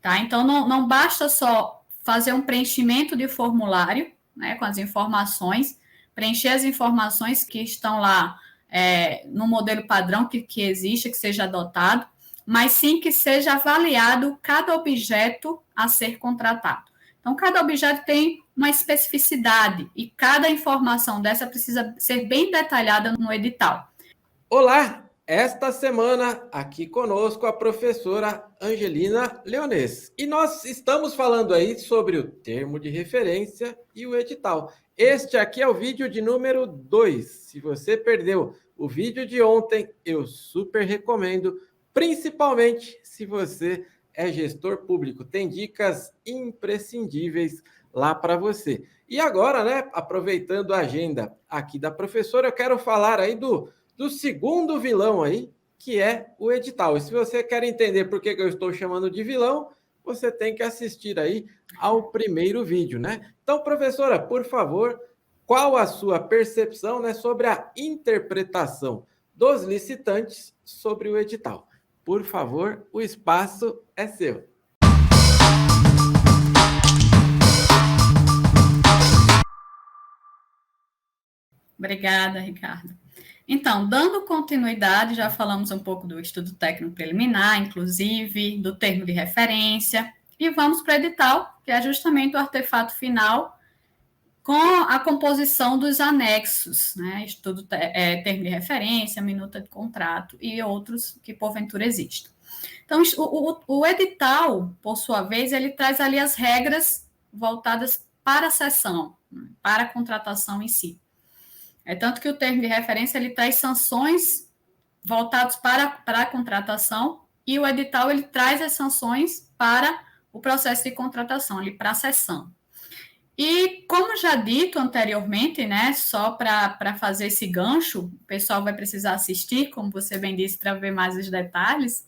tá? Então, não basta só fazer um preenchimento de formulário, né, com as informações, preencher as informações que estão lá no modelo padrão que existe, que seja adotado, mas sim que seja avaliado cada objeto a ser contratado. Então, cada objeto tem uma especificidade e cada informação dessa precisa ser bem detalhada no edital. Olá! Esta semana, aqui conosco, a professora Angelina Leonês. E nós estamos falando aí sobre o termo de referência e o edital. Este aqui é o vídeo de número 2. Se você perdeu o vídeo de ontem, eu super recomendo, principalmente se você é gestor público. Tem dicas imprescindíveis lá para você. E agora, né, aproveitando a agenda aqui da professora, eu quero falar aí do segundo vilão aí, que é o edital. E se você quer entender por que eu estou chamando de vilão, você tem que assistir aí ao primeiro vídeo, né? Então, professora, por favor, qual a sua percepção, né, sobre a interpretação dos licitantes sobre o edital? Por favor, o espaço é seu. Obrigada, Ricardo. Então, dando continuidade, já falamos um pouco do estudo técnico preliminar, inclusive, do termo de referência, e vamos para o edital, que é justamente o artefato final com a composição dos anexos, né? Estudo termo de referência, minuta de contrato e outros que porventura existam. Então, o edital, por sua vez, ele traz ali as regras voltadas para a sessão, para a contratação em si. É tanto que o termo de referência ele traz sanções voltadas para a contratação e o edital ele traz as sanções para o processo de contratação, ali para a sessão. E como já dito anteriormente, né, só para fazer esse gancho, o pessoal vai precisar assistir, como você bem disse, para ver mais os detalhes.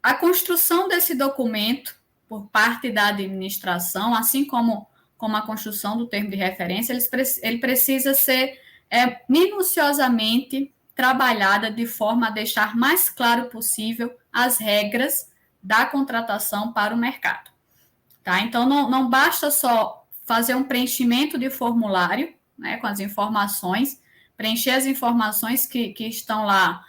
A construção desse documento por parte da administração, assim como a construção do termo de referência, ele precisa ser minuciosamente trabalhada de forma a deixar mais claro possível as regras da contratação para o mercado. Tá? Então, não basta só fazer um preenchimento de formulário, né, com as informações, preencher as informações que estão lá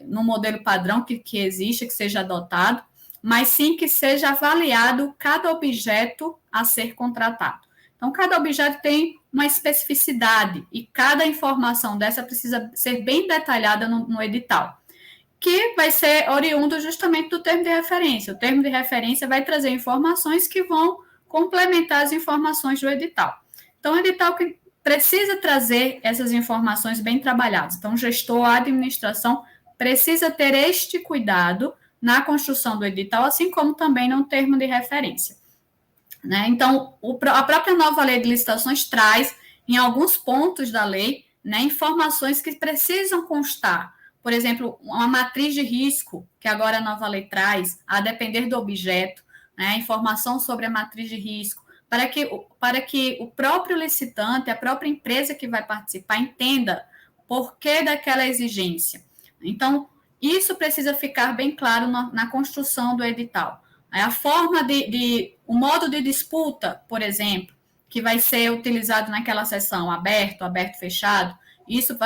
no modelo padrão que existe, que seja adotado, mas sim que seja avaliado cada objeto a ser contratado. Então, cada objeto tem uma especificidade e cada informação dessa precisa ser bem detalhada no edital, que vai ser oriundo justamente do termo de referência. O termo de referência vai trazer informações que vão complementar as informações do edital. Então, o edital que precisa trazer essas informações bem trabalhadas. Então, o gestor, a administração, precisa ter este cuidado na construção do edital, assim como também no termo de referência. Né? Então, a própria nova lei de licitações traz, em alguns pontos da lei, né, informações que precisam constar. Por exemplo, uma matriz de risco, que agora a nova lei traz, a depender do objeto, né, informação sobre a matriz de risco, para que o próprio licitante, a própria empresa que vai participar, entenda o porquê daquela exigência. Então, isso precisa ficar bem claro na construção do edital. A forma o modo de disputa, por exemplo, que vai ser utilizado naquela sessão, aberto, fechado, isso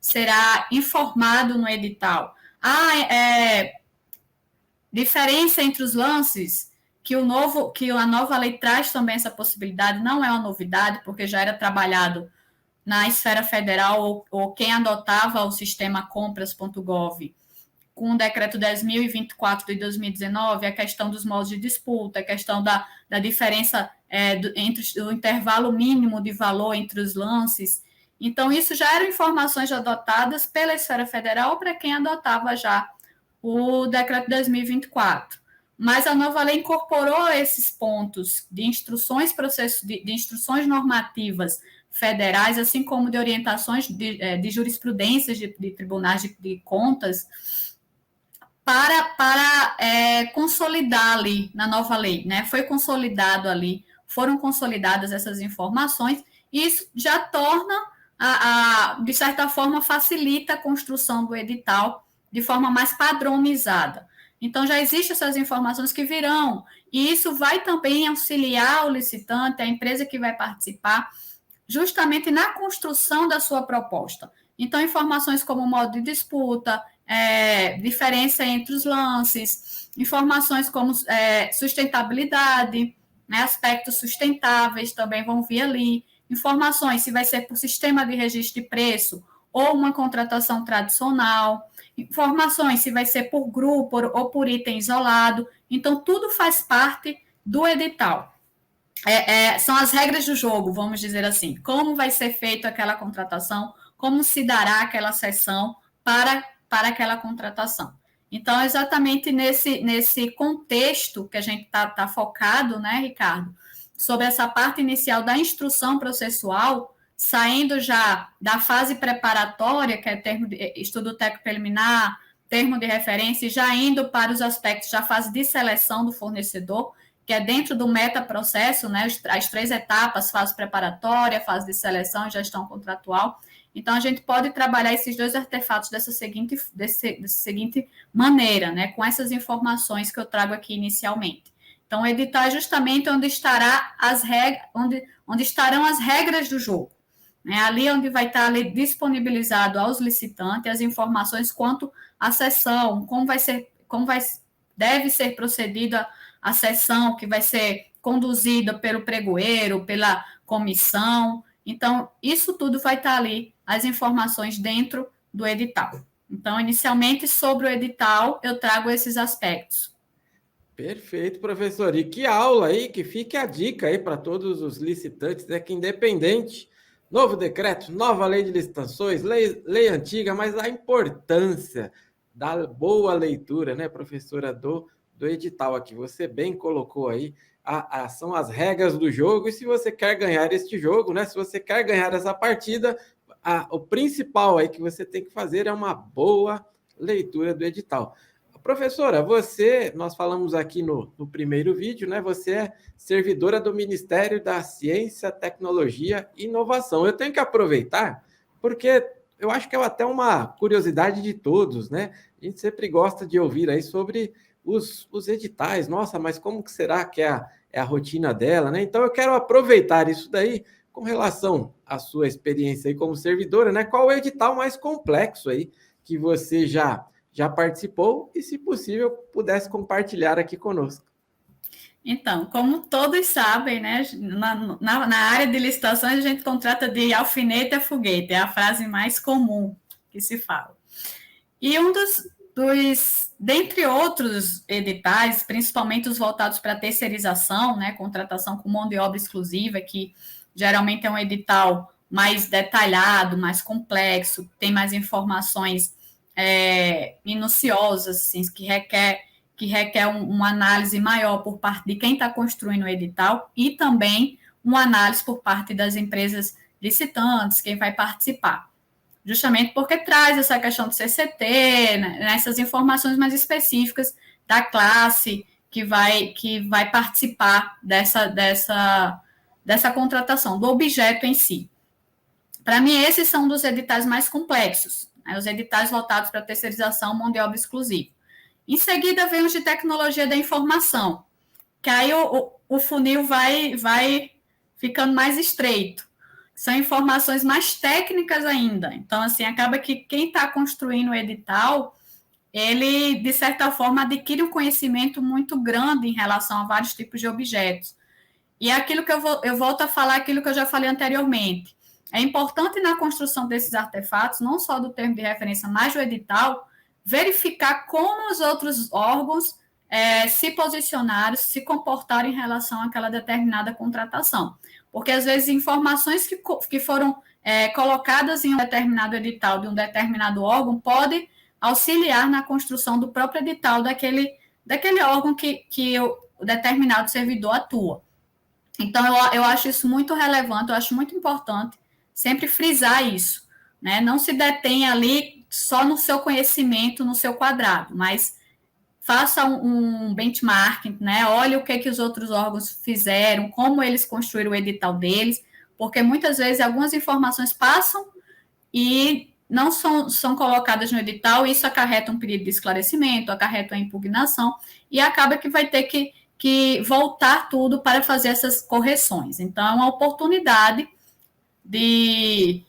será informado no edital. Diferença entre os lances, que a nova lei traz também essa possibilidade, não é uma novidade, porque já era trabalhado na esfera federal, ou quem adotava o sistema compras.gov, com o decreto 10.024 de 2019, a questão dos modos de disputa, a questão da diferença entre o intervalo mínimo de valor entre os lances. Então, isso já eram informações adotadas pela esfera federal para quem adotava já o decreto 10.024. Mas a nova lei incorporou esses pontos de instruções, de instruções normativas federais, assim como de orientações de jurisprudências de tribunais de contas, para consolidar ali na nova lei, né? Foram consolidadas essas informações, e isso já torna, de certa forma, facilita a construção do edital de forma mais padronizada. Então, já existem essas informações que virão, e isso vai também auxiliar o licitante, a empresa que vai participar, justamente na construção da sua proposta. Então, informações como modo de disputa, diferença entre os lances, informações como sustentabilidade, né, aspectos sustentáveis também vão vir ali, informações se vai ser por sistema de registro de preço ou uma contratação tradicional, informações se vai ser por grupo ou por item isolado. Então, tudo faz parte do edital. São as regras do jogo, vamos dizer assim. Como vai ser feita aquela contratação, como se dará aquela sessão para aquela contratação. Então, exatamente nesse contexto que a gente tá focado, né, Ricardo, sobre essa parte inicial da instrução processual, saindo já da fase preparatória, que é estudo técnico preliminar, termo de referência, e já indo para os aspectos da fase de seleção do fornecedor, que é dentro do metaprocesso, né, as 3 etapas, fase preparatória, fase de seleção e gestão contratual. Então, a gente pode trabalhar esses 2 artefatos dessa seguinte maneira, né, com essas informações que eu trago aqui inicialmente. Então, o edital é justamente onde estarão as regras do jogo. Né, ali onde vai estar ali disponibilizado aos licitantes as informações quanto à sessão, deve ser procedida a sessão, que vai ser conduzida pelo pregoeiro, pela comissão. Então, isso tudo vai estar ali, as informações dentro do edital. Então, inicialmente, sobre o edital, eu trago esses aspectos. Perfeito, professor. E que aula aí, que fique a dica aí para todos os licitantes, né, que independente, novo decreto, nova lei de licitações, lei antiga, mas a importância da boa leitura, né, professora, do edital aqui. Você bem colocou aí, são as regras do jogo, e se você quer ganhar este jogo, né, se você quer ganhar essa partida, o principal aí que você tem que fazer é uma boa leitura do edital. Professora, nós falamos aqui no primeiro vídeo, né? Você é servidora do Ministério da Ciência, Tecnologia e Inovação. Eu tenho que aproveitar, porque eu acho que é até uma curiosidade de todos, né? A gente sempre gosta de ouvir aí sobre os editais. Nossa, mas como que será que é a rotina dela, né? Então, eu quero aproveitar isso daí com relação à sua experiência aí como servidora, né? Qual é o edital mais complexo aí que você já participou e, se possível, pudesse compartilhar aqui conosco? Então, como todos sabem, né, na área de licitações a gente contrata de alfinete a foguete, é a frase mais comum que se fala. E dentre outros editais, principalmente os voltados para terceirização, né, contratação com mão de obra exclusiva, que geralmente é um edital mais detalhado, mais complexo, tem mais informações minuciosas, assim, que requer uma análise maior por parte de quem está construindo o edital e também uma análise por parte das empresas licitantes, quem vai participar. Justamente porque traz essa questão do CCT, né, essas informações mais específicas da classe que vai participar dessa contratação, do objeto em si. Para mim, esses são dos editais mais complexos, né, os editais voltados para a terceirização, mão de obra exclusiva. Em seguida, vem os de tecnologia da informação, que aí o funil vai ficando mais estreito. São informações mais técnicas ainda. Então, assim, acaba que quem está construindo o edital, ele, de certa forma, adquire um conhecimento muito grande em relação a vários tipos de objetos. E é aquilo que eu volto a falar, aquilo que eu já falei anteriormente. É importante na construção desses artefatos, não só do termo de referência, mas do edital, verificar como os outros órgãos se posicionaram, se comportaram em relação àquela determinada contratação. Porque, às vezes, informações que foram colocadas em um determinado edital de um determinado órgão podem auxiliar na construção do próprio edital daquele órgão que o determinado servidor atua. Então, eu acho isso muito relevante, eu acho muito importante sempre frisar isso, né? Não se detém ali só no seu conhecimento, no seu quadrado, mas faça um benchmarking, né? Olhe o que os outros órgãos fizeram, como eles construíram o edital deles, porque muitas vezes algumas informações passam e não são colocadas no edital, isso acarreta um pedido de esclarecimento, acarreta uma impugnação, e acaba que vai ter que voltar tudo para fazer essas correções. Então, é uma oportunidade de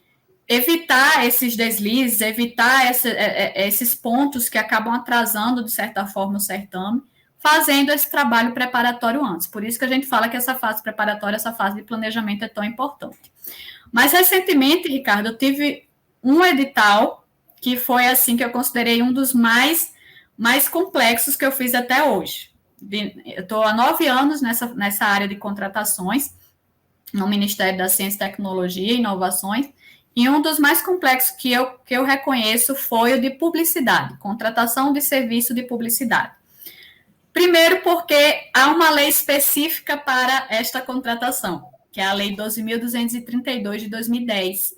evitar esses deslizes, evitar esses pontos que acabam atrasando, de certa forma, o certame, fazendo esse trabalho preparatório antes. Por isso que a gente fala que essa fase preparatória, essa fase de planejamento é tão importante. Mas, recentemente, Ricardo, eu tive um edital que foi, assim, que eu considerei um dos mais complexos que eu fiz até hoje. Eu estou há 9 anos nessa área de contratações, no Ministério da Ciência, Tecnologia e Inovações, e um dos mais complexos que eu reconheço foi o de publicidade, contratação de serviço de publicidade. Primeiro porque há uma lei específica para esta contratação, que é a Lei 12.232 de 2010.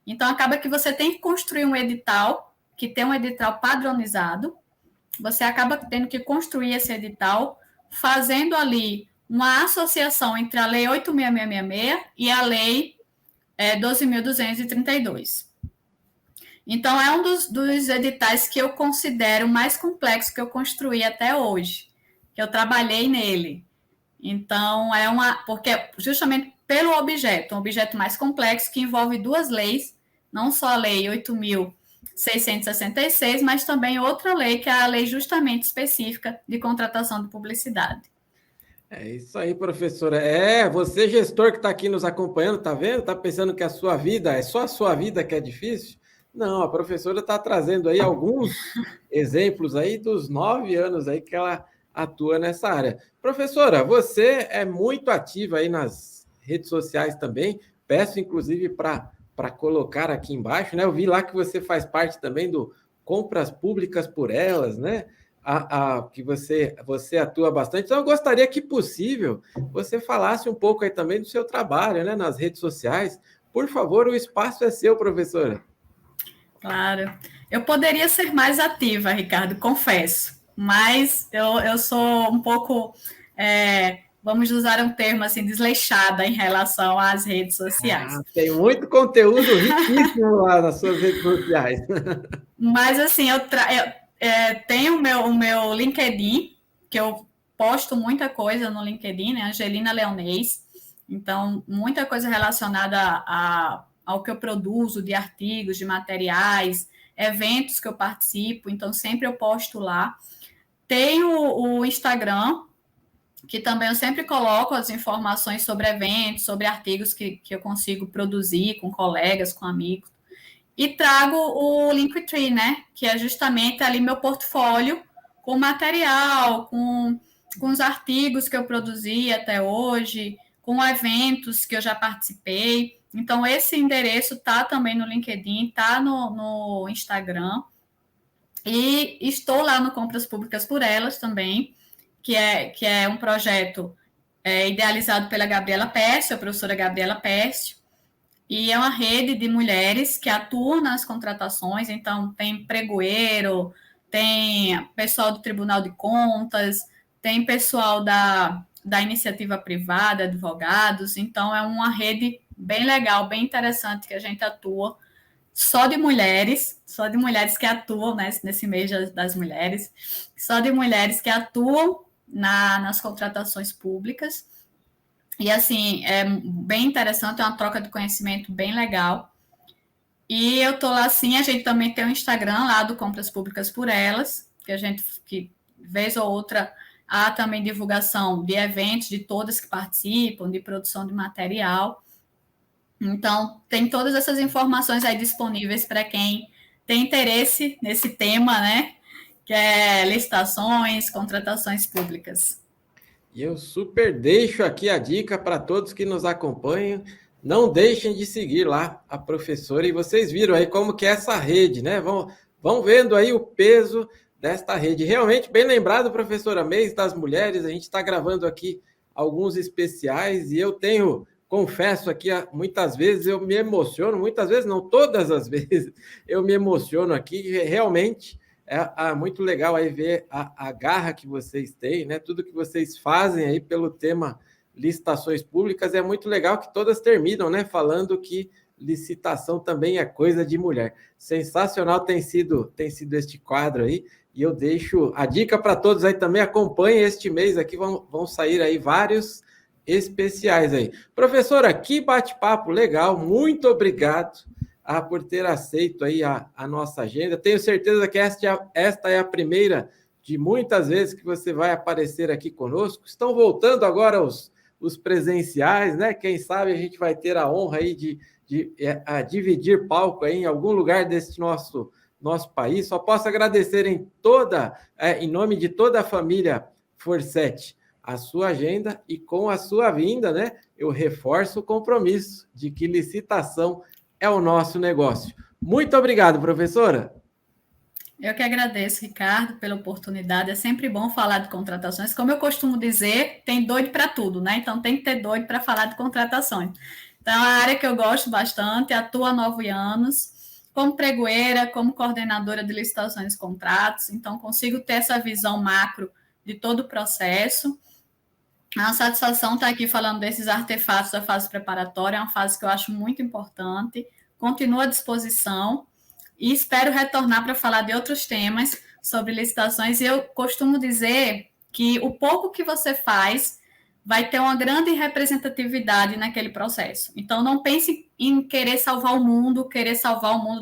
Então, acaba que você tem que construir um edital, que tem um edital padronizado, você acaba tendo que construir esse edital, fazendo ali uma associação entre a Lei 8.666 e a Lei 12.232. Então, é um dos editais que eu considero mais complexo que eu construí até hoje, que eu trabalhei nele. Então, porque justamente pelo objeto, um objeto mais complexo que envolve 2 leis, não só a Lei 8.666, mas também outra lei, que é a lei justamente específica de contratação de publicidade. É isso aí, professora. Você, gestor que está aqui nos acompanhando, está vendo? Está pensando que a sua vida é só a sua vida que é difícil? Não, a professora está trazendo aí alguns exemplos aí dos 9 anos aí que ela atua nessa área. Professora, você é muito ativa aí nas redes sociais também. Peço, inclusive, para colocar aqui embaixo, né? Eu vi lá que você faz parte também do Compras Públicas por Elas, né? Que você atua bastante. Então, eu gostaria que, possível, você falasse um pouco aí também do seu trabalho, né? Nas redes sociais. Por favor, o espaço é seu, professora. Claro. Eu poderia ser mais ativa, Ricardo, confesso. Mas eu sou um pouco, vamos usar um termo assim, desleixada em relação às redes sociais. Tem muito conteúdo riquíssimo lá nas suas redes sociais. Mas assim, eu tenho o meu LinkedIn, que eu posto muita coisa no LinkedIn, né? Angelina Leonês. Então, muita coisa relacionada ao que eu produzo, de artigos, de materiais, eventos que eu participo, então sempre eu posto lá. Tenho o Instagram, que também eu sempre coloco as informações sobre eventos, sobre artigos que eu consigo produzir com colegas, com amigos. E trago o Linktree, né? Que é justamente ali meu portfólio com material, com os artigos que eu produzi até hoje, com eventos que eu já participei. Então, esse endereço está também no LinkedIn, está no Instagram. E estou lá no Compras Públicas por Elas também, que é um projeto idealizado pela Gabriela Pércio, a professora Gabriela Pércio, e é uma rede de mulheres que atuam nas contratações, então tem pregoeiro, tem pessoal do Tribunal de Contas, tem pessoal da iniciativa privada, advogados, então é uma rede bem legal, bem interessante que a gente atua só de mulheres que atuam nesse mês das mulheres, só de mulheres que atuam nas contratações públicas. E, assim, é bem interessante, é uma troca de conhecimento bem legal. E eu tô lá, assim, a gente também tem um Instagram lá do Compras Públicas por Elas, que vez ou outra, há também divulgação de eventos, de todas que participam, de produção de material. Então, tem todas essas informações aí disponíveis para quem tem interesse nesse tema, né? Que é licitações, contratações públicas. E eu super deixo aqui a dica para todos que nos acompanham. Não deixem de seguir lá a professora. E vocês viram aí como que é essa rede, né? Vão vendo aí o peso desta rede. Realmente, bem lembrado, professora, Mês das Mulheres. A gente está gravando aqui alguns especiais e eu confesso aqui, muitas vezes eu me emociono, muitas vezes não, todas as vezes eu me emociono aqui. Realmente é muito legal aí ver a garra que vocês têm, né? Tudo que vocês fazem aí pelo tema licitações públicas, é muito legal que todas terminam, né? Falando que licitação também é coisa de mulher. Sensacional tem sido este quadro aí, e eu deixo a dica para todos aí também, acompanhem este mês aqui, vão sair aí vários especiais aí. Professora, que bate-papo legal, muito obrigado por ter aceito aí a nossa agenda. Tenho certeza que esta é a primeira de muitas vezes que você vai aparecer aqui conosco. Estão voltando agora os presenciais, né? Quem sabe a gente vai ter a honra aí de dividir palco aí em algum lugar desse nosso país. Só posso agradecer em nome de toda a família Forset, a sua agenda, e com a sua vinda, né? Eu reforço o compromisso de que licitação é o nosso negócio. Muito obrigado, professora. Eu que agradeço, Ricardo, pela oportunidade. É sempre bom falar de contratações. Como eu costumo dizer, tem doido para tudo, né? Então tem que ter doido para falar de contratações. Então, é uma área que eu gosto bastante, atuo há 9 anos, como pregoeira, como coordenadora de licitações e contratos, então consigo ter essa visão macro de todo o processo. É uma satisfação estar aqui falando desses artefatos da fase preparatória, é uma fase que eu acho muito importante. Continuo à disposição e espero retornar para falar de outros temas sobre licitações. E eu costumo dizer que o pouco que você faz vai ter uma grande representatividade naquele processo. Então, não pense em querer salvar o mundo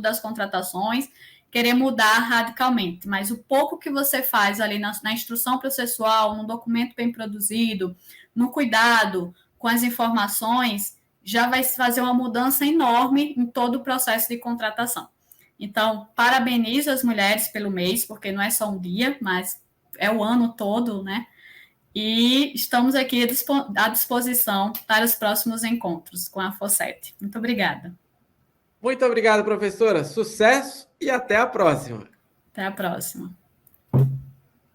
das contratações, querer mudar radicalmente, mas o pouco que você faz ali na instrução processual, no documento bem produzido, no cuidado com as informações, já vai fazer uma mudança enorme em todo o processo de contratação. Então, parabenizo as mulheres pelo mês, porque não é só um dia, mas é o ano todo, né? E estamos aqui à disposição para os próximos encontros com a Forset. Muito obrigada. Muito obrigado, professora. Sucesso e até a próxima. Até a próxima.